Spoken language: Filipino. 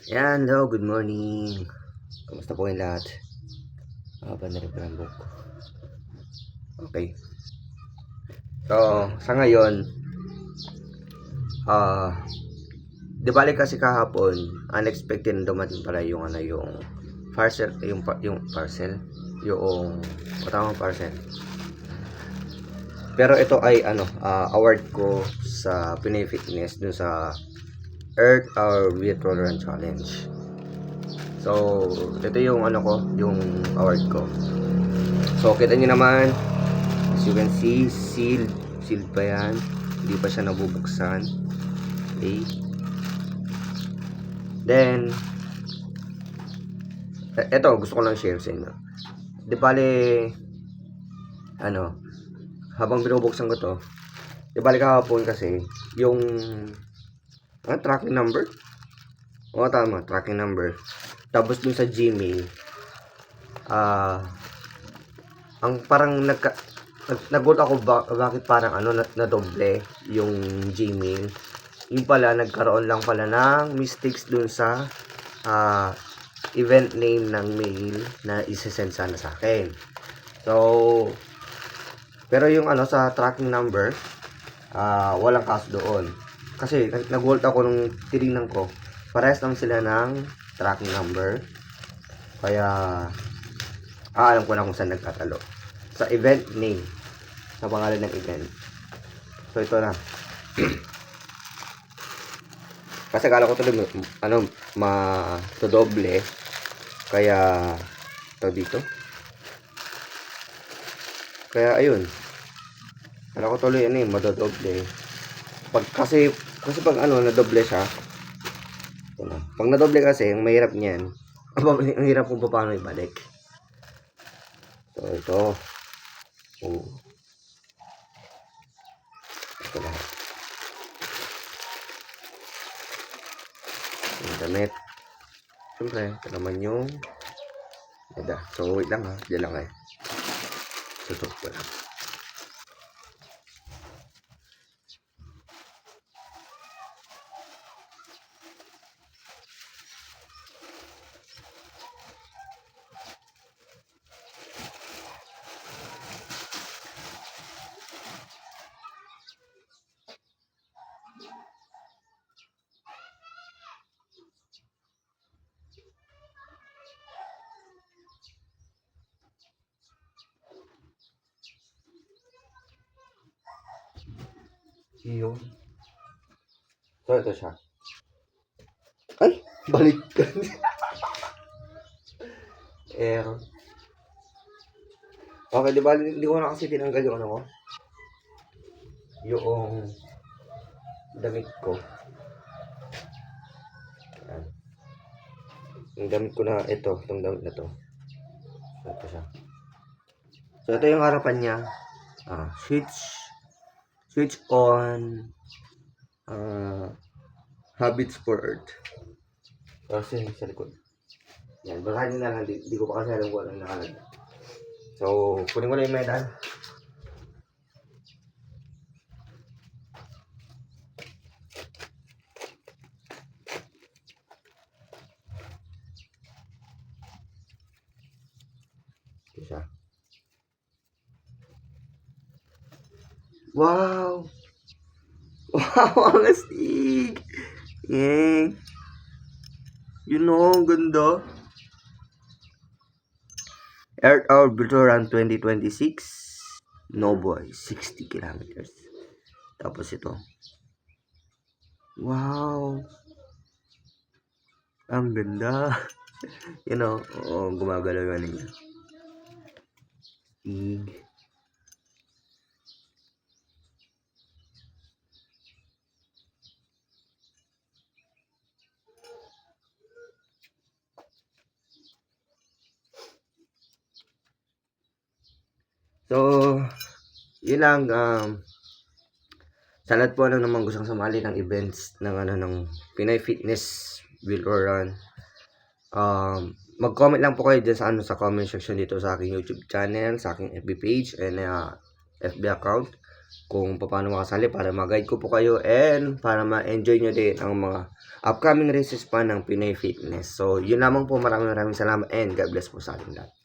Yan, hello, good morning. Kamusta po yung lahat? Haba na rin po ng buhok ko. Okay. So, sa ngayon, ah, di balik kasi kahapon, unexpected na dumating pala yung parcel, yung parcel, yung tamang parcel. Pero ito ay award ko sa Pinoy Fitness dun sa Earth Hour Virtual Run Challenge. So, ito yung yung award ko. So, kita nyo naman, as you can see, sealed pa yan, hindi pa siya nabubuksan. Okay, then eto gusto ko lang share sa inyo. Di bale, habang binubuksan ko to, di bale kahapon kasi yung tracking number, tama, tracking number, tapos dun sa Gmail, ang parang nagulat ako bakit parang na doble yung Gmail. Yung pala nagkaroon lang pala ng mistakes dun sa event name ng mail na isesend sana sa akin. So, pero yung sa tracking number, walang kaso doon. Kasi nagulat ako nung tinignan ko, parehas lang sila ng tracking number. Kaya alam ko na kung saan nagtatalo. Sa event name, sa pangalan ng event. So ito na. Kasi akala ko tuloy doble. Kaya ito dito. Kaya ayun. Akala ko tuloy madodoble. Kasi pag nadoble siya. Ito na. Pag nadoble kasi, ang mahirap niyan. Ang hirap kung paano ibalik. So ito. Ito lahat. Yung damit. Siyempre, ito naman yung eda. So wait lang ha. Diyan lang tutok ko lang. Yun. So, ito siya. Ay! Baliktad. Okay, di ba? Hindi ko na kasi tinanggal yung yung damit ko. Ayan. Yung damit ko na itong damit na to. So, ito siya. So, ito yung harapan niya. Switch on habits for Earth. Kasi sa likod. Yan, basahin nyo na lang. Di ko pa kasi alam kung anong nakalagay. So, kunin ko na yung medal. Ito siya. Wow! Wow, ang astig! Yang! Ganda. Earth Hour Virtual Run 2026. No boy, 60 kilometers. Tapos ito. Wow! Ang ganda. Gumagalaw yun niya. Ig. So, yun lang. Sa lahat po naman gustong sumali ng events ng Pinoy Fitness Virtual Run. Mag-comment lang po kayo dyan sa comment section dito sa aking YouTube channel, sa aking FB page, and FB account. kung paano makasali para mag-guide ko po kayo and para ma-enjoy nyo din ang mga upcoming races pa ng Pinoy Fitness. So, yun lamang po. Maraming salamat and God bless po sa ating lahat.